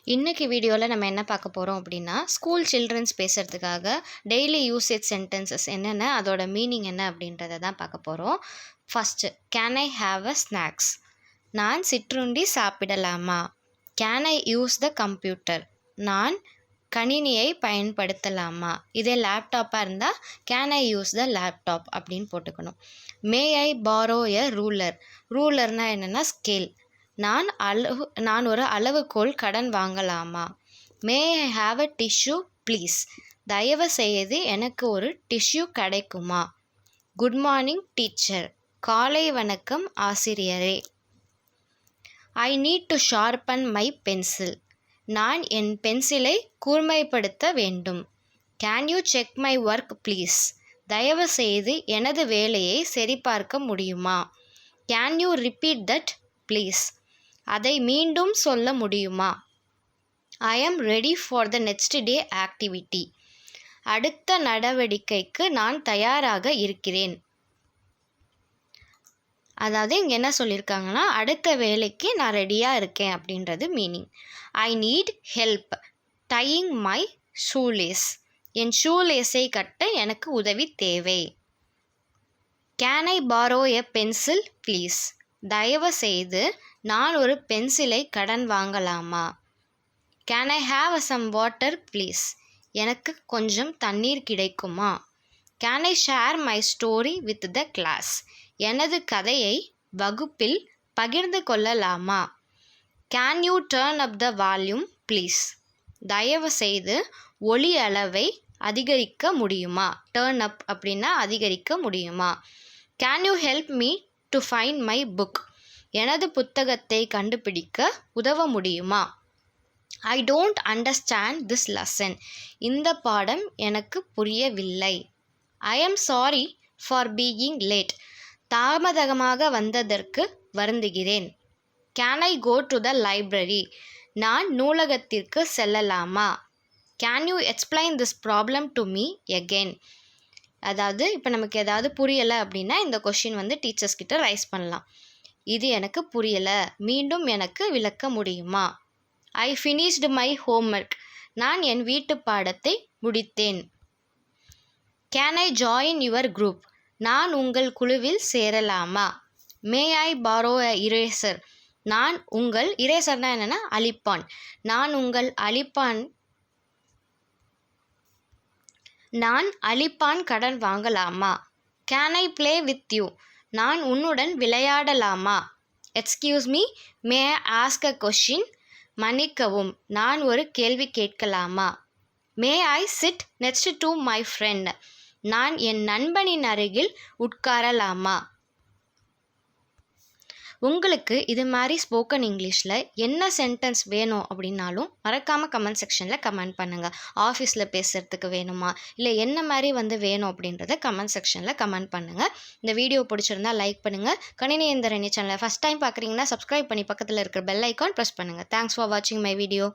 இன்னைக்கு வீடியோவில் நம்ம என்ன பார்க்க போகிறோம் அப்படின்னா ஸ்கூல் சில்ட்ரன்ஸ் பேசுகிறதுக்காக டெய்லி யூசேஜ் சென்டென்சஸ் என்னென்ன அதோட மீனிங் என்ன அப்படின்றத தான் பார்க்க போகிறோம். First, can I have a snacks? நான் சிற்றுண்டி சாப்பிடலாமா? Can I use the computer? நான் கணினியை பயன்படுத்தலாமா? இதே லேப்டாப்பாக இருந்தால் can I use the laptop அப்படின்னு போட்டுக்கணும். மே ஐ பாரோ எ ரூலர்? ரூலர்னால் என்னென்னா ஸ்கேல். நான் ஒரு அளவுகோல் கடன் வாங்கலாமா? May I have a tissue please? தயவு செய்து எனக்கு ஒரு டிஷ்யூ கிடைக்குமா? Good morning teacher? காலை வணக்கம் ஆசிரியரே. I need to sharpen my pencil? நான் என் பென்சிலை கூர்மைப்படுத்த வேண்டும். Can you check my work please? தயவு செய்து எனது வேலையை சரிபார்க்க முடியுமா? Can you repeat that please? அதை மீண்டும் சொல்ல முடியுமா? I am ready for the next day activity? அடுத்த நடவடிக்கைக்கு நான் தயாராக இருக்கிறேன். அதாவது இங்கே என்ன சொல்லியிருக்காங்கன்னா, அடுத்த வேலைக்கு நான் ரெடியாக இருக்கேன் அப்படின்றது meaning. I need help tying my shoelace? என் ஷூலேஸை கட்ட எனக்கு உதவி தேவை. Can I borrow a pencil please? தயவு செய்து நான் ஒரு பென்சிலை கடன் வாங்கலாமா? Can I have some water please? எனக்கு கொஞ்சம் தண்ணீர் கிடைக்குமா? Can I share my story with the class? எனது கதையை வகுப்பில் பகிர்ந்து கொள்ளலாமா? Can you turn up the volume please? தயவு செய்து ஒலி அளவை அதிகரிக்க முடியுமா? டர்ன் அப் அப்படின்னா அதிகரிக்க முடியுமா? Can you help me to find my book? எனது புத்தகத்தை கண்டுபிடிக்க உதவ முடியுமா? I don't understand this lesson? இந்த பாடம் எனக்கு புரியவில்லை. ஐ am sorry for being late? தாமதமாக வந்ததற்கு வருந்துகிறேன். Can I go to the library? நான் நூலகத்திற்கு செல்லலாமா? Can you explain this problem to me again? அதாவது இப்போ நமக்கு ஏதாவது புரியலை அப்படின்னா இந்த கொஷின் டீச்சர்ஸ் கிட்ட ரைஸ் பண்ணலாம். இது எனக்கு புரியலை, மீண்டும் எனக்கு விளக்க முடியுமா? ஐ ஃபினிஷ்டு மை ஹோம்ஒர்க்? நான் என் வீட்டு பாடத்தை முடித்தேன். Can I join your group? நான் உங்கள் குழுவில் சேரலாமா? மே ஐ பாரோ அ இரேசர்? நான் உங்கள் இரேசர்னா என்னென்னா அழிப்பான். நான் அழிப்பான் கடன் வாங்கலாமா? Can I play with you? நான் உன்னுடன் விளையாடலாமா? Excuse me, may I ask a question? மன்னிக்கவும், நான் ஒரு கேள்வி கேட்கலாமா? May I sit next to my friend? நான் என் நண்பனின் அருகில் உட்காரலாமா? உங்களுக்கு இது மாதிரி ஸ்போக்கன் இங்கிலீஷில் என்ன சென்டென்ஸ் வேணும் அப்படின்னாலும் மறக்காமல் கமெண்ட் செக்ஷனில் கமெண்ட் பண்ணுங்கள். ஆஃபீஸில் பேசுகிறதுக்கு வேணுமா, இல்லை என்ன மாதிரி வேணும் அப்படின்றத கமெண்ட் செக்ஷனில் கமெண்ட் பண்ணுங்கள். இந்த வீடியோ பிடிச்சிருந்தா லைக் பண்ணுங்கள். கணினி இந்த சேனலை ஃபஸ்ட் டைம் பார்க்குறீங்கன்னா சப்ஸ்கிரைப் பண்ணி பக்கத்தில் இருக்கிற பெல் ஐக்கான் ப்ரெஸ் பண்ணுங்கள். தேங்க்ஸ் ஃபார் வாட்சிங் மை வீடியோ.